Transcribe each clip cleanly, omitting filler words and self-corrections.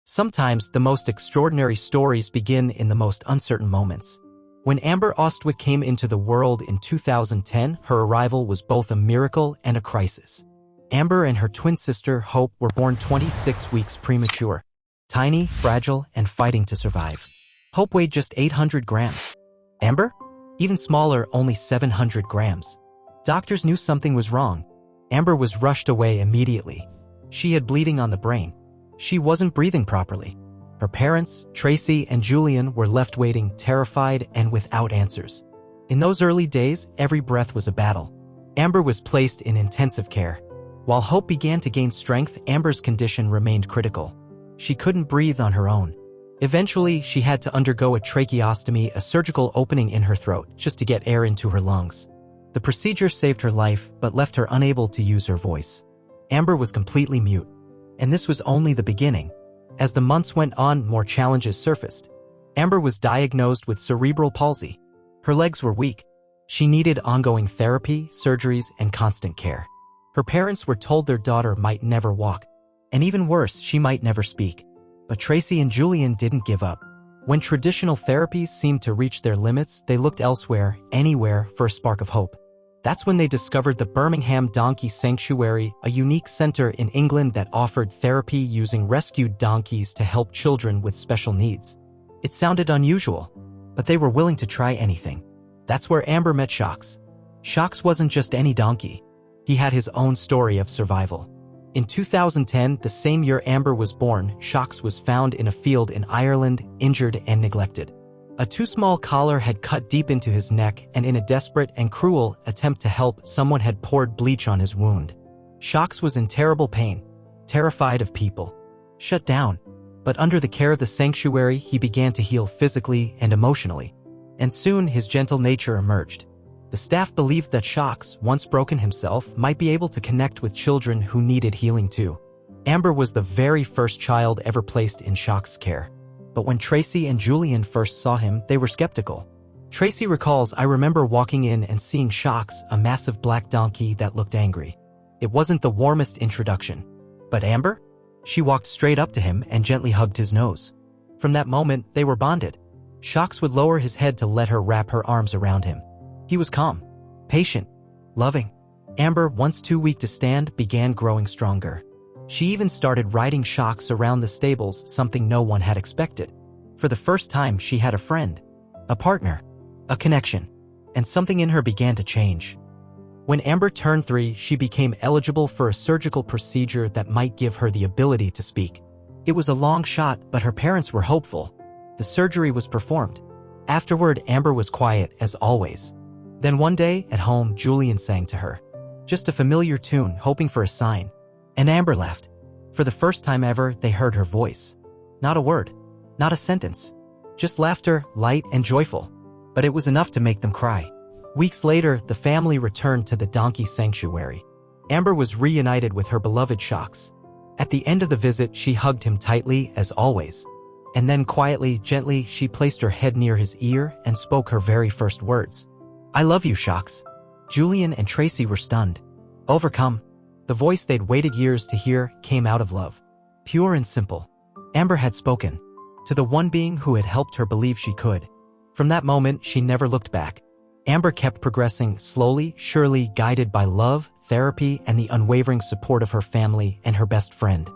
Sometimes the most extraordinary stories begin in the most uncertain moments. When Amber Ostwick came into the world in 2010, her arrival was both a miracle and a crisis. Amber and her twin sister, Hope, were born 26 weeks premature. Tiny, fragile, and fighting to survive. Hope weighed just 800 grams. Amber? Even smaller, only 700 grams. Doctors knew something was wrong. Amber was rushed away immediately. She had bleeding on the brain. She wasn't breathing properly. Her parents, Tracy and Julian, were left waiting, terrified and without answers. In those early days, every breath was a battle. Amber was placed in intensive care. While Hope began to gain strength, Amber's condition remained critical. She couldn't breathe on her own. Eventually, she had to undergo a tracheostomy, a surgical opening in her throat, just to get air into her lungs. The procedure saved her life, but left her unable to use her voice. Amber was completely mute. And this was only the beginning. As the months went on, more challenges surfaced. Amber was diagnosed with cerebral palsy. Her legs were weak. She needed ongoing therapy, surgeries, and constant care. Her parents were told their daughter might never walk. And even worse, she might never speak. But Tracy and Julian didn't give up. When traditional therapies seemed to reach their limits, they looked elsewhere, anywhere, for a spark of hope. That's when they discovered the Birmingham Donkey Sanctuary, a unique center in England that offered therapy using rescued donkeys to help children with special needs. It sounded unusual, but they were willing to try anything. That's where Amber met Shocks. Shocks wasn't just any donkey. He had his own story of survival. In 2010, the same year Amber was born, Shocks was found in a field in Ireland, injured and neglected. A too small collar had cut deep into his neck, and in a desperate and cruel attempt to help, someone had poured bleach on his wound. Shocks was in terrible pain, terrified of people, shut down. But under the care of the sanctuary, he began to heal physically and emotionally. And soon his gentle nature emerged. The staff believed that Shocks, once broken himself, might be able to connect with children who needed healing too. Amber was the very first child ever placed in Shocks' care. But when Tracy and Julian first saw him, they were skeptical. Tracy recalls, "I remember walking in and seeing Shocks, a massive black donkey that looked angry. It wasn't the warmest introduction. But Amber? She walked straight up to him and gently hugged his nose. From that moment, they were bonded. Shocks would lower his head to let her wrap her arms around him. He was calm, patient, loving. Amber, once too weak to stand, began growing stronger. She even started riding Shocks around the stables, something no one had expected. For the first time, she had a friend, a partner, a connection, and something in her began to change. When Amber turned 3, she became eligible for a surgical procedure that might give her the ability to speak. It was a long shot, but her parents were hopeful. The surgery was performed. Afterward, Amber was quiet, as always. Then one day, at home, Julian sang to her. Just a familiar tune, hoping for a sign. And Amber laughed. For the first time ever, they heard her voice. Not a word, not a sentence. Just laughter, light and joyful. But it was enough to make them cry. Weeks later, the family returned to the donkey sanctuary. Amber was reunited with her beloved Shocks. At the end of the visit, she hugged him tightly, as always. And then quietly, gently, she placed her head near his ear and spoke her very first words. "I love you, Shocks." Julian and Tracy were stunned, overcome. The voice they'd waited years to hear came out of love. Pure and simple. Amber had spoken. To the one being who had helped her believe she could. From that moment, she never looked back. Amber kept progressing, slowly, surely, guided by love, therapy, and the unwavering support of her family and her best friend.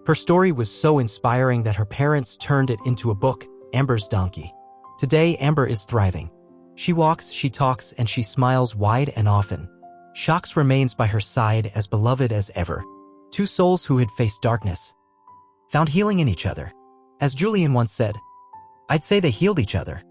Her story was so inspiring that her parents turned it into a book, Amber's Donkey. Today, Amber is thriving. She walks, she talks, and she smiles wide and often. Shocks remains by her side, as beloved as ever. Two souls who had faced darkness found healing in each other. As Julian once said, "I'd say they healed each other."